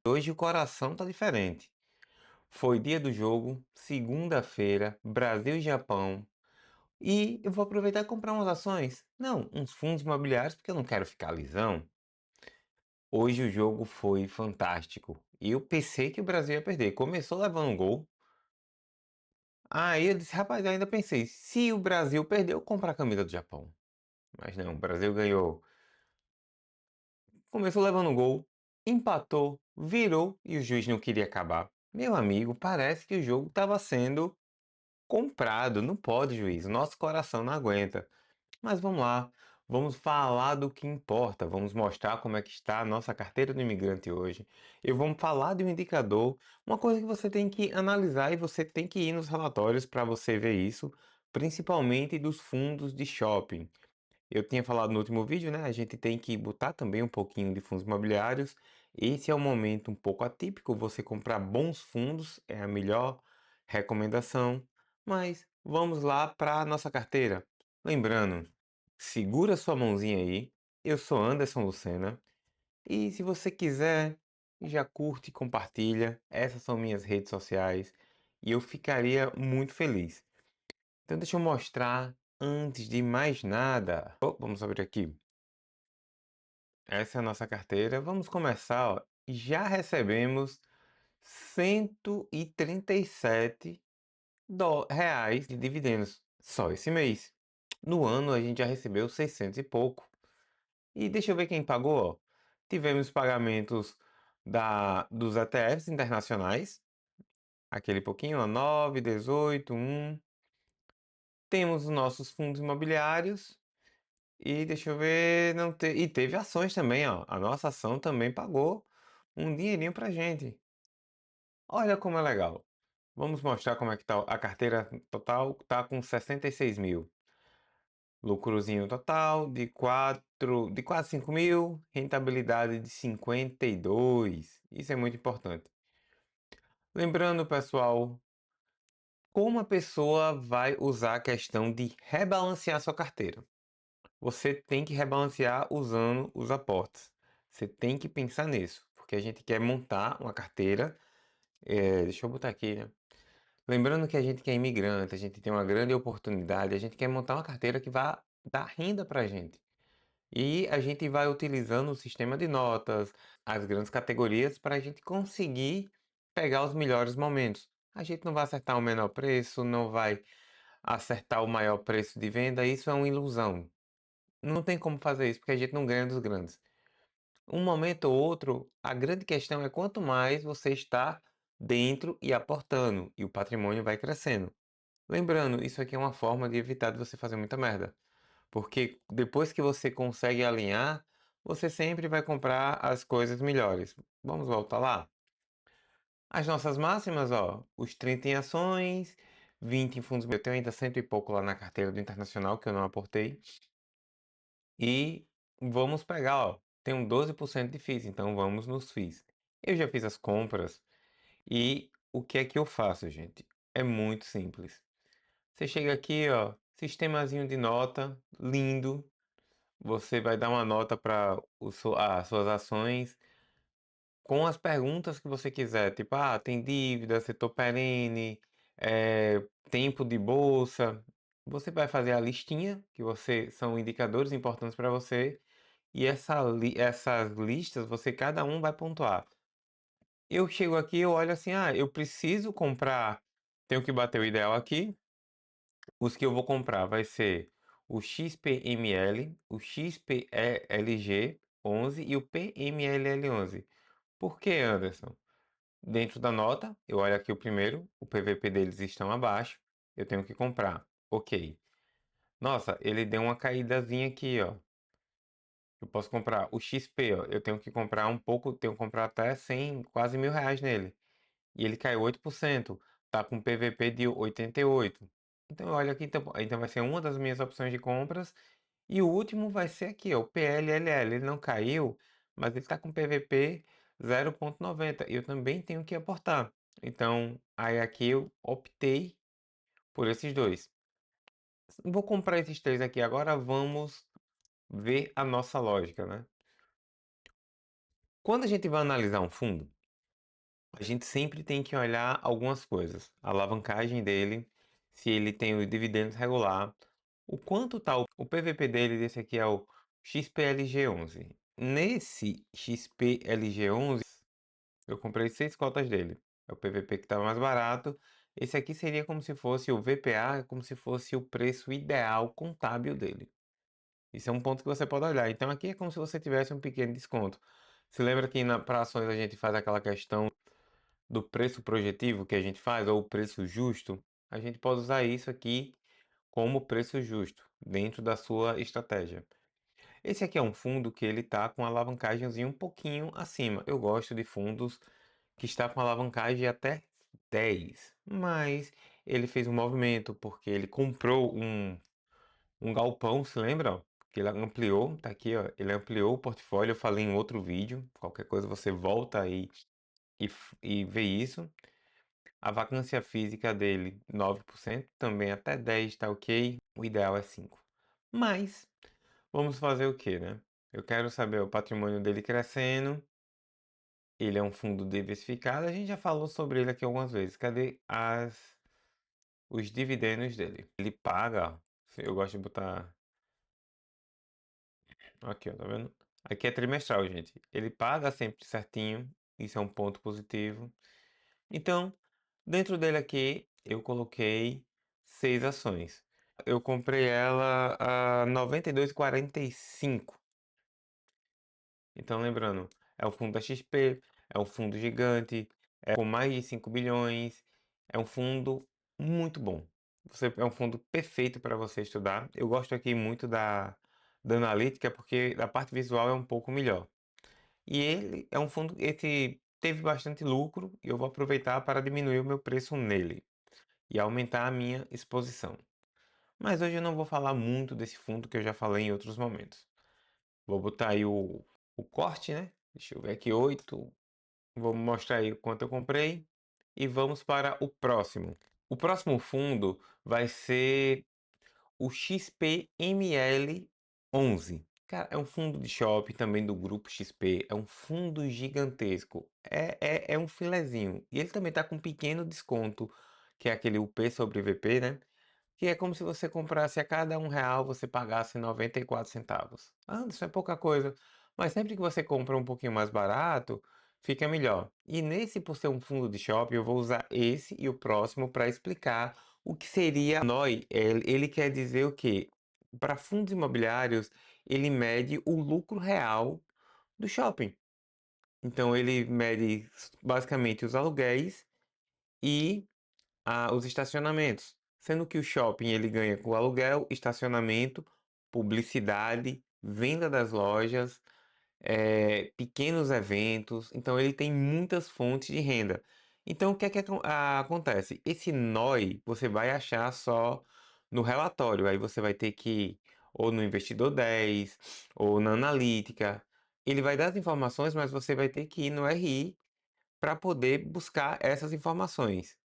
Hoje o coração tá diferente. Foi dia do jogo, segunda-feira, Brasil e Japão. E eu vou aproveitar e comprar umas ações. Não, uns fundos imobiliários, porque eu não quero ficar lisão. Hoje o jogo foi fantástico. E eu pensei que o Brasil ia perder. Começou levando um gol. Aí eu disse, rapaz, eu ainda pensei, se o Brasil perder, eu compro a camisa do Japão. Mas não, o Brasil ganhou. Começou levando um gol, empatou, virou e o juiz não queria acabar. Meu amigo, parece que o jogo estava sendo comprado. Não pode, juiz. Nosso coração não aguenta. Mas vamos lá. Vamos falar do que importa. Vamos mostrar como é que está a nossa carteira do imigrante hoje. E vamos falar de um indicador, uma coisa que você tem que analisar e você tem que ir nos relatórios para você ver isso, principalmente dos fundos de shopping. Eu tinha falado no último vídeo, né? A gente tem que botar também um pouquinho de fundos imobiliários. Esse é um momento um pouco atípico. Você comprar bons fundos é a melhor recomendação. Mas vamos lá para a nossa carteira. Lembrando, segura sua mãozinha aí. Eu sou Anderson Lucena. E se você quiser, já curte e compartilha. Essas são minhas redes sociais. E eu ficaria muito feliz. Então deixa eu mostrar antes de mais nada. Vamos abrir aqui. Essa é a nossa carteira. Vamos começar, ó. Já recebemos 137 reais de dividendos só esse mês. No ano a gente já recebeu 600 e pouco. E deixa eu ver quem pagou, ó. Tivemos pagamentos dos ETFs internacionais, aquele pouquinho, ó, 9, 18, 1. Temos os nossos fundos imobiliários. E deixa eu ver, não te... e teve ações também, ó. A nossa ação também pagou um dinheirinho pra gente. Olha como é legal. Vamos mostrar como é que tá a carteira total. Tá com 66 mil. Lucrozinho total de quase 5 mil. Rentabilidade de 52. Isso é muito importante. Lembrando, pessoal, como a pessoa vai usar a questão de rebalancear sua carteira. Você tem que rebalancear usando os aportes. Você tem que pensar nisso, porque a gente quer montar uma carteira. Deixa eu botar aqui, né? Lembrando que a gente que é imigrante, a gente tem uma grande oportunidade, a gente quer montar uma carteira que vá dar renda para a gente. E a gente vai utilizando o sistema de notas, as grandes categorias, para a gente conseguir pegar os melhores momentos. A gente não vai acertar o menor preço, não vai acertar o maior preço de venda, isso é uma ilusão. Não tem como fazer isso porque a gente não ganha dos grandes. Um momento ou outro, a grande questão é quanto mais você está dentro e aportando, e o patrimônio vai crescendo. Lembrando, isso aqui é uma forma de evitar de você fazer muita merda. Porque depois que você consegue alinhar, você sempre vai comprar as coisas melhores. Vamos voltar lá? As nossas máximas, ó, os 30 em ações, 20 em fundos. Eu tenho ainda cento e pouco lá na carteira do Internacional que eu não aportei. E vamos pegar, ó, tem um 12% de FIIs, então vamos nos FIIs. Eu já fiz as compras e o que é que eu faço, gente? É muito simples. Você chega aqui, ó, sistemazinho de nota, lindo. Você vai dar uma nota para as suas ações com as perguntas que você quiser, tipo, tem dívida, setor perene, tempo de bolsa. Você vai fazer a listinha, que são indicadores importantes para você, e essas listas, cada um vai pontuar. Eu chego aqui, eu olho assim, eu preciso comprar, tenho que bater o ideal aqui. Os que eu vou comprar vai ser o XPML, o XPLG 11 e o PMLL 11. Por que, Anderson? Dentro da nota, eu olho aqui o primeiro, o PVP deles estão abaixo, eu tenho que comprar. Ok. Nossa, ele deu uma caídazinha aqui, ó. Eu posso comprar o XP, ó. Eu tenho que comprar um pouco, tenho que comprar até 100, quase R$ 1.000 nele. E ele caiu 8%. Tá com PVP de 88. Então, olha aqui, então vai ser uma das minhas opções de compras. E o último vai ser aqui, ó, o PLLL. Ele não caiu, mas ele está com PVP 0,90. E eu também tenho que aportar. Então, aí aqui eu optei por esses dois. Vou comprar esses três aqui agora. Vamos ver a nossa lógica, né? Quando a gente vai analisar um fundo, A gente sempre tem que olhar algumas coisas. A alavancagem dele, se ele tem o dividendos regular, o quanto tá o PVP dele, desse aqui é o XPLG11. Nesse XPLG11, eu comprei 6 cotas dele. É o PVP que tá mais barato. Esse aqui seria como se fosse o VPA, como se fosse o preço ideal contábil dele. Isso é um ponto que você pode olhar. Então aqui é como se você tivesse um pequeno desconto. Se lembra que para ações a gente faz aquela questão do preço projetivo que a gente faz, ou o preço justo? A gente pode usar isso aqui como preço justo dentro da sua estratégia. Esse aqui é um fundo que ele está com alavancagem um pouquinho acima. Eu gosto de fundos que está com alavancagem até 10, mas ele fez um movimento porque ele comprou um galpão, se lembra? Que ele ampliou, tá aqui, ó, ele ampliou o portfólio, eu falei em outro vídeo, qualquer coisa você volta aí e vê isso. A vacância física dele, 9%, também até 10 tá ok, o ideal é 5. Mas, vamos fazer o que, né? Eu quero saber o patrimônio dele crescendo, ele é um fundo diversificado, a gente já falou sobre ele aqui algumas vezes. Cadê os dividendos dele? Ele paga, eu gosto de botar aqui, ó, tá vendo? Aqui é trimestral, gente. Ele paga sempre certinho, isso é um ponto positivo. Então, dentro dele aqui, eu coloquei 6 ações. Eu comprei ela a 92,45. Então, lembrando, é o fundo da XP, é um fundo gigante, é com mais de 5 bilhões, é um fundo muito bom. É um fundo perfeito para você estudar. Eu gosto aqui muito da analítica porque a parte visual é um pouco melhor. E ele é um fundo, esse teve bastante lucro e eu vou aproveitar para diminuir o meu preço nele e aumentar a minha exposição. Mas hoje eu não vou falar muito desse fundo que eu já falei em outros momentos. Vou botar aí o corte, né? Deixa eu ver aqui, 8. Vou mostrar aí quanto eu comprei. E vamos para o próximo. O próximo fundo vai ser o XPML11. Cara, é um fundo de shopping também do grupo XP. É um fundo gigantesco. É um filezinho. E ele também está com um pequeno desconto, que é aquele UP sobre VP, né? Que é como se você comprasse a cada R$ 1, você pagasse 94 centavos. Ah, isso é pouca coisa. Mas sempre que você compra um pouquinho mais barato, fica melhor. E nesse, por ser um fundo de shopping, eu vou usar esse e o próximo para explicar o que seria NOI. Ele quer dizer o quê? Para fundos imobiliários, ele mede o lucro real do shopping. Então, ele mede basicamente os aluguéis e os estacionamentos, sendo que o shopping ele ganha com aluguel, estacionamento, publicidade, venda das lojas, pequenos eventos, então ele tem muitas fontes de renda. Então o que é que acontece? Esse NOI você vai achar só no relatório, aí você vai ter que ir ou no Investidor 10 ou na Analítica. Ele vai dar as informações, mas você vai ter que ir no RI para poder buscar essas informações.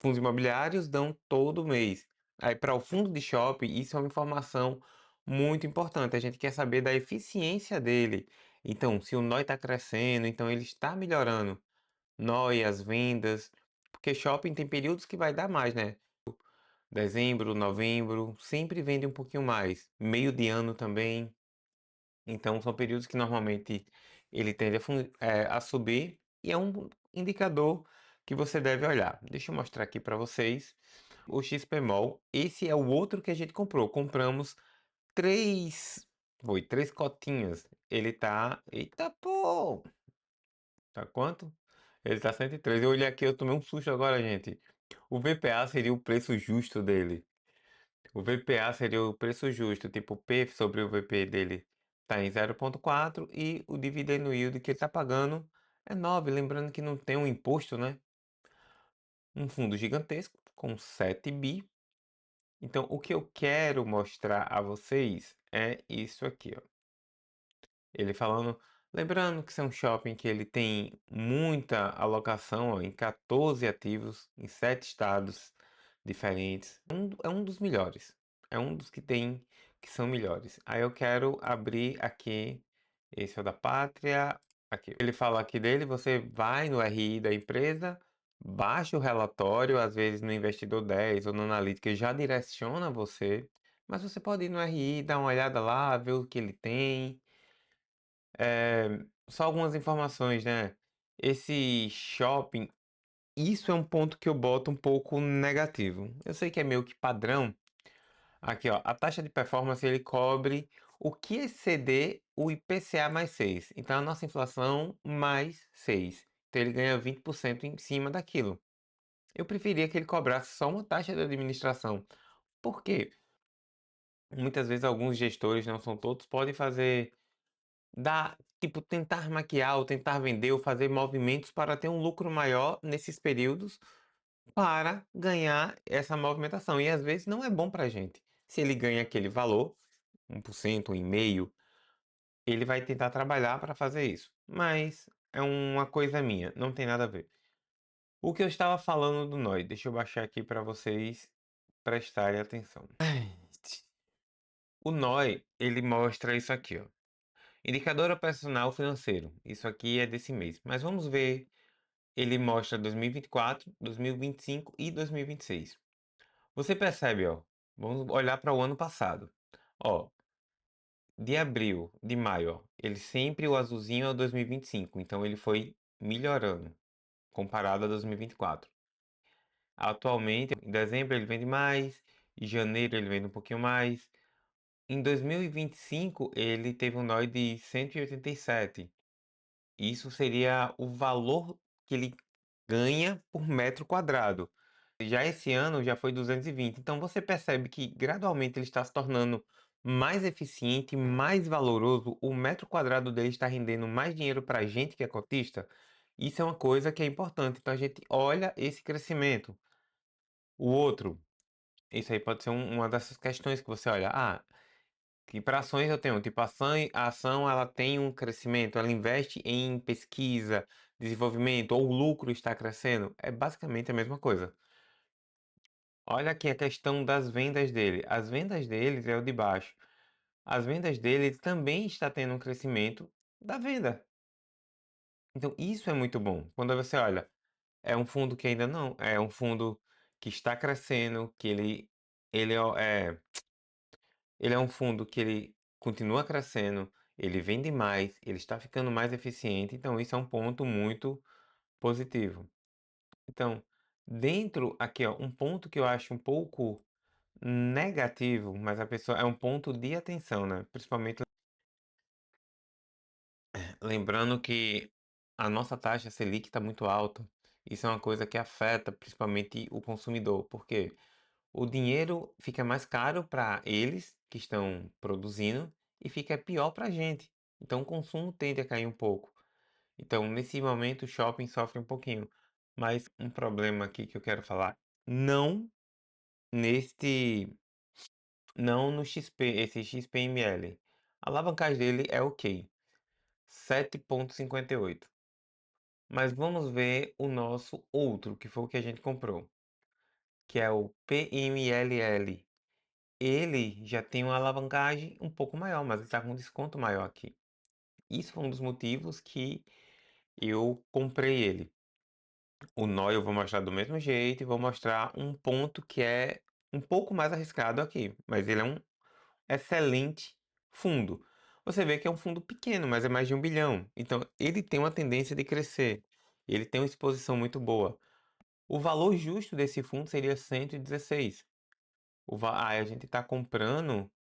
Fundos imobiliários dão todo mês. Aí, para o fundo de shopping, isso é uma informação muito importante. A gente quer saber da eficiência dele. Então, se o NOI está crescendo, então ele está melhorando. NOI, as vendas. Porque shopping tem períodos que vai dar mais, né? Dezembro, novembro, sempre vende um pouquinho mais. Meio de ano também. Então, são períodos que normalmente ele tende a subir e é um indicador que você deve olhar. Deixa eu mostrar aqui para vocês o XPMOL. Esse é o outro que a gente comprou. Compramos três, três cotinhas. Ele tá, eita pô, tá quanto? Ele tá 103. Eu olhei aqui, eu tomei um susto agora, gente. O VPA seria o preço justo dele. O VPA seria o preço justo, tipo P sobre o VP dele está em 0,4 e o dividend yield que ele está pagando é 9. Lembrando que não tem um imposto, né? Um fundo gigantesco com 7 bi. Então, o que eu quero mostrar a vocês é isso aqui, ó. Ele falando, lembrando que isso é um shopping que ele tem muita alocação, ó, em 14 ativos, em 7 estados diferentes. É um dos melhores. É um dos que tem que são melhores. Aí eu quero abrir aqui, esse é o da Pátria, Aqui, ele fala aqui dele, você vai no RI da empresa, baixa o relatório, às vezes no Investidor 10 ou no Analytics já direciona você, mas você pode ir no RI, dar uma olhada lá, ver o que ele tem. Só algumas informações, né? Esse shopping, isso é um ponto que eu boto um pouco negativo. Eu sei que é meio que padrão. Aqui, ó, a taxa de performance ele cobre o que exceder o IPCA mais 6. Então, a nossa inflação mais 6. Então, ele ganha 20% em cima daquilo. Eu preferia que ele cobrasse só uma taxa de administração. Por quê? Muitas vezes alguns gestores, não são todos, podem fazer, tipo, tentar maquiar ou tentar vender ou fazer movimentos para ter um lucro maior nesses períodos para ganhar essa movimentação. E às vezes não é bom para a gente. Se ele ganha aquele valor, 1%, 1,5%, ele vai tentar trabalhar para fazer isso. Mas é uma coisa minha, não tem nada a ver. O que eu estava falando do NOI, deixa eu baixar aqui para vocês prestarem atenção. O NOI, ele mostra isso aqui, ó. Indicador operacional financeiro. Isso aqui é desse mês. Mas vamos ver, ele mostra 2024, 2025 e 2026. Você percebe, ó. Vamos olhar para o ano passado. Ó, de abril, de maio, ó, ele sempre o azulzinho é o 2025, então ele foi melhorando comparado a 2024. Atualmente, em dezembro ele vende mais, em janeiro ele vende um pouquinho mais. Em 2025 ele teve um NOI de 187. Isso seria o valor que ele ganha por metro quadrado. Já esse ano já foi 220. Então você percebe que gradualmente ele está se tornando mais eficiente, mais valoroso. O metro quadrado dele está rendendo mais dinheiro para a gente que é cotista. Isso é uma coisa que é importante. Então a gente olha esse crescimento. O outro, isso aí pode ser uma dessas questões que você olha. Ah, que para ações eu tenho, tipo, a ação ela tem um crescimento, ela investe em pesquisa, desenvolvimento, ou o lucro está crescendo. É basicamente a mesma coisa. Olha aqui a questão das vendas dele. As vendas deles é o de baixo. As vendas dele também está tendo um crescimento da venda. Então isso é muito bom. Quando você olha, é um fundo que ainda não, é um fundo que está crescendo, que ele ele é um fundo que ele continua crescendo, ele vende mais, ele está ficando mais eficiente. Então isso é um ponto muito positivo. Então, dentro aqui, ó, um ponto que eu acho um pouco negativo, mas a pessoa é um ponto de atenção, né? Principalmente lembrando que a nossa taxa Selic está muito alta. Isso é uma coisa que afeta principalmente o consumidor, porque o dinheiro fica mais caro para eles que estão produzindo e fica pior para a gente. Então o consumo tende a cair um pouco. Então, nesse momento, o shopping sofre um pouquinho. Mas um problema aqui que eu quero falar, não neste não no XP, esse XPML. A alavancagem dele é ok, 7,58. Mas vamos ver o nosso outro, que foi o que a gente comprou, que é o PMLL. Ele já tem uma alavancagem um pouco maior, mas ele está com um desconto maior aqui. Isso foi um dos motivos que eu comprei ele. O nó eu vou mostrar do mesmo jeito e vou mostrar um ponto que é um pouco mais arriscado aqui, mas ele é um excelente fundo. Você vê que é um fundo pequeno, mas é mais de 1 bilhão. Então, ele tem uma tendência de crescer. Ele tem uma exposição muito boa. O valor justo desse fundo seria 116. A gente está comprando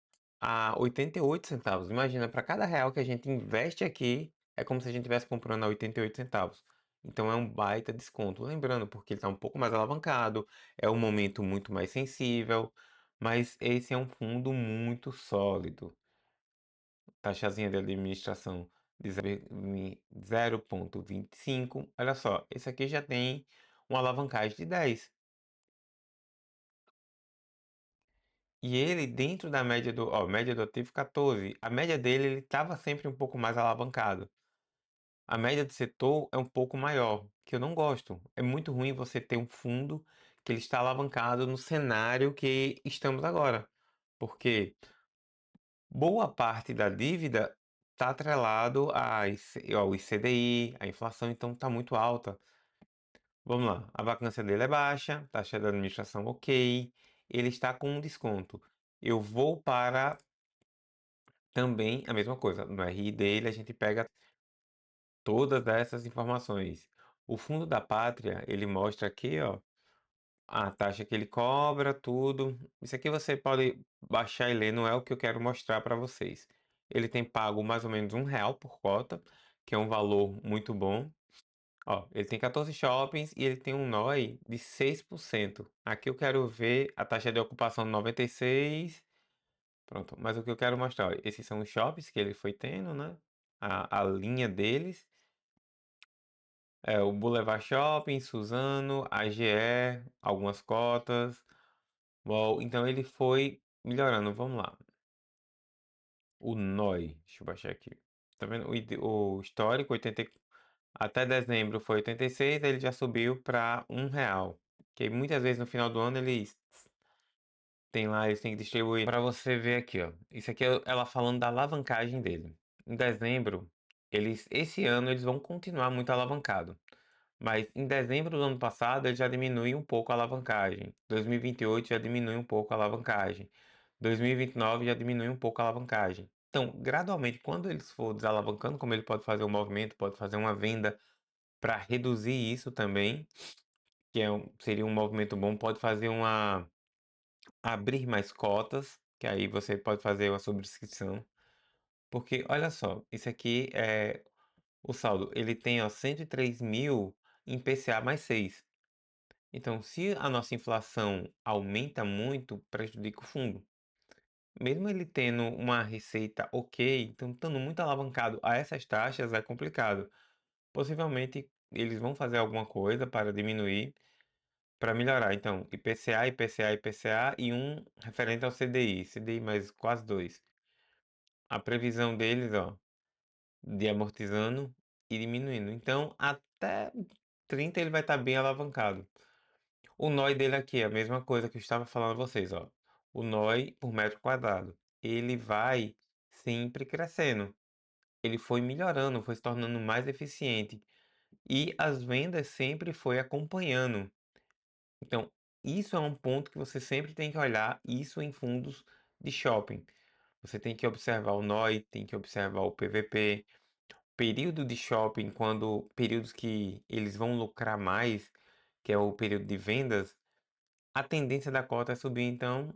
a 88 centavos. Imagina, para cada real que a gente investe aqui, é como se a gente estivesse comprando a 88 centavos. Então é um baita desconto. Lembrando, porque ele está um pouco mais alavancado, é um momento muito mais sensível, mas esse é um fundo muito sólido. Taxazinha de administração de 0,25. Olha só, esse aqui já tem uma alavancagem de 10. E ele, dentro da média média do ativo 14. A média dele, ele estava sempre um pouco mais alavancado. A média do setor é um pouco maior, que eu não gosto. É muito ruim você ter um fundo que ele está alavancado no cenário que estamos agora. Porque boa parte da dívida tá atrelado ao ICDI, a inflação, então tá muito alta. Vamos lá, a vacância dele é baixa, taxa de administração ok, ele está com um desconto. Eu vou para também a mesma coisa, no RI dele a gente pega todas essas informações. O Fundo da Pátria, ele mostra aqui, ó, a taxa que ele cobra, tudo. Isso aqui você pode baixar e ler, não é o que eu quero mostrar para vocês. Ele tem pago mais ou menos R$ 1 por cota, que é um valor muito bom. Ó, ele tem 14 shoppings e ele tem um NOI de 6%. Aqui eu quero ver a taxa de ocupação de 96. Pronto, mas o que eu quero mostrar, ó, esses são os shoppings que ele foi tendo, né? A linha deles. É o Boulevard Shopping, Suzano, AGE, algumas cotas. Bom, então ele foi melhorando. Vamos lá. O NOI, deixa eu baixar aqui. Tá vendo? O histórico, até dezembro foi 86, ele já subiu para R$ 1. Que muitas vezes no final do ano eles têm que distribuir para você ver aqui, ó. Isso aqui é ela falando da alavancagem dele. Em dezembro, esse ano eles vão continuar muito alavancado. Mas em dezembro do ano passado ele já diminui um pouco a alavancagem. 2028 já diminui um pouco a alavancagem. 2029 já diminui um pouco a alavancagem. Então, gradualmente, quando eles for desalavancando, como ele pode fazer um movimento, pode fazer uma venda para reduzir isso também, que seria um movimento bom, pode fazer abrir mais cotas, que aí você pode fazer uma subscrição. Porque, olha só, isso aqui é o saldo. Ele tem, ó, 103 mil em PCA mais 6. Então, se a nossa inflação aumenta muito, prejudica o fundo. Mesmo ele tendo uma receita ok, então estando muito alavancado a essas taxas, é complicado. Possivelmente eles vão fazer alguma coisa para diminuir, para melhorar. Então, IPCA, IPCA, IPCA e um referente ao CDI, CDI mais quase 2. A previsão deles, ó, de amortizando e diminuindo. Então, até 30 ele vai estar bem alavancado. O NOI dele aqui é a mesma coisa que eu estava falando a vocês, ó. O NOI por metro quadrado. Ele vai sempre crescendo. Ele foi melhorando, foi se tornando mais eficiente. E as vendas sempre foi acompanhando. Então, isso é um ponto que você sempre tem que olhar, isso em fundos de shopping. Você tem que observar o NOI, tem que observar o PVP, período de shopping, períodos que eles vão lucrar mais, que é o período de vendas, a tendência da cota é subir, então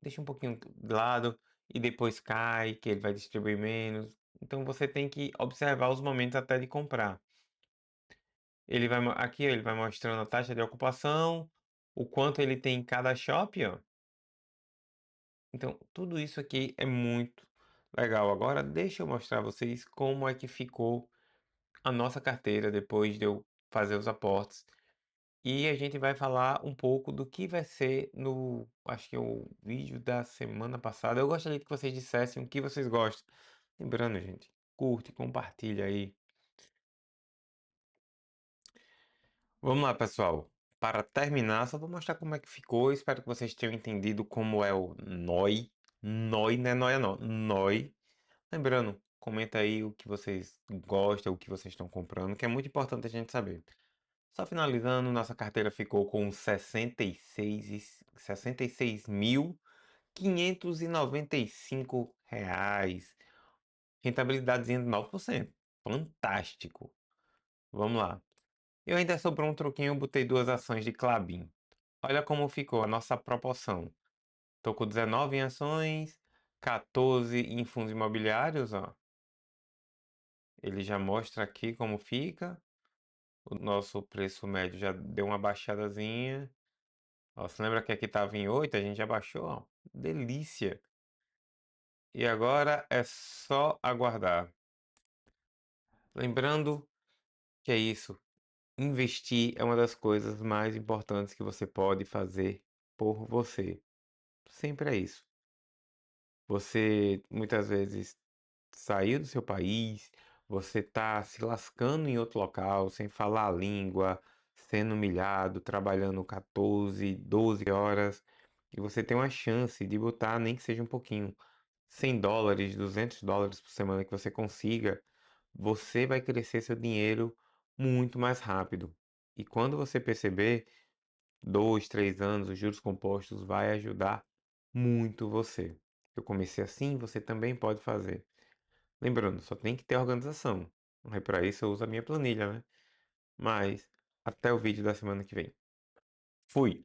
deixa um pouquinho de lado e depois cai, que ele vai distribuir menos. Então você tem que observar os momentos até de comprar. Aqui ele vai mostrando a taxa de ocupação, o quanto ele tem em cada shopping, ó. Então tudo isso aqui é muito legal. Agora deixa eu mostrar a vocês como é que ficou a nossa carteira depois de eu fazer os aportes. E a gente vai falar um pouco do que vai ser acho que é o vídeo da semana passada. Eu gostaria que vocês dissessem o que vocês gostam. Lembrando, gente, curte, compartilha aí. Vamos lá, pessoal. Para terminar, só vou mostrar como é que ficou. Espero que vocês tenham entendido como é o NOI. NOI não é noia, não. NOI. Lembrando, comenta aí o que vocês gostam, o que vocês estão comprando, que é muito importante a gente saber. Só finalizando, nossa carteira ficou com 66.595 reais. Rentabilidadezinha de 9%. Fantástico. Vamos lá. Eu ainda sobrou um troquinho, eu botei duas ações de Klabin. Olha como ficou a nossa proporção. Tô com 19 em ações, 14 em fundos imobiliários, ó. Ele já mostra aqui como fica. O nosso preço médio já deu uma baixadazinha. Ó, você lembra que aqui estava em 8? A gente já baixou, ó. Delícia! E agora é só aguardar. Lembrando que é isso. Investir é uma das coisas mais importantes que você pode fazer por você. Sempre é isso. Você muitas vezes saiu do seu país, você tá se lascando em outro local, sem falar a língua, sendo humilhado, trabalhando 14, 12 horas, e você tem uma chance de botar nem que seja um pouquinho US$ 100, US$ 200 por semana que você consiga, você vai crescer seu dinheiro muito mais rápido. E quando você perceber, 2, 3 anos, os juros compostos vai ajudar muito você. Eu comecei assim, você também pode fazer. Lembrando, só tem que ter organização. Aí para isso eu uso a minha planilha, né? Mas até o vídeo da semana que vem. Fui!